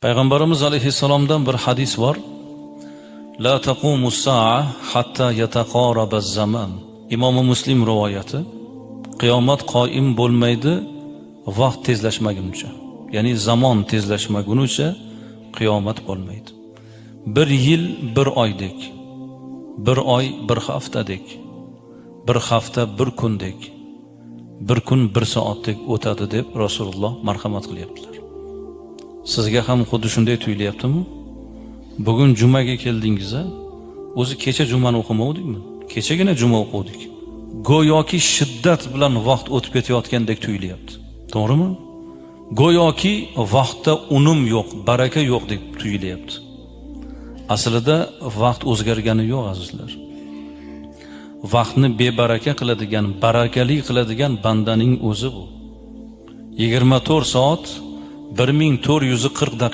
Payg'ambarimiz alayhissalomdan bir hadis bor. La taqumus sa'a hatta yataqarabaz zaman. Imom Muslim rivoyati. Qiyomat qoyim bo'lmaydi vaqt tezlashmaguncha. Ya'ni zamon tezlashmaguncha qiyomat bo'lmaydi. Bir yil bir oydek, bir oy bir haftadek, bir hafta bir kundek, bir kun bir soatdek o'tadi deb Rasululloh marhamat qilyaptilar. Sizga ham xuddi shunday tuyulyaptimi? Bugun jumaga keldingiz-a? O'zi kecha jumani o'qimovdikmi? Kechagina juma o'qidik. Go'yoki shiddat bilan vaqt o'tib ketayotgandek tuyulyapti. To'g'rimi? Go'yoki vaqtda unum yo'q, baraka yo'q deb tuyulyapti. Aslida vaqt o'zgargani yo'q, azizlar. Vaqtni bebaraka qiladigan, barakali qiladigan bandaning o'zi bu. 24 soat 1440 daqiqa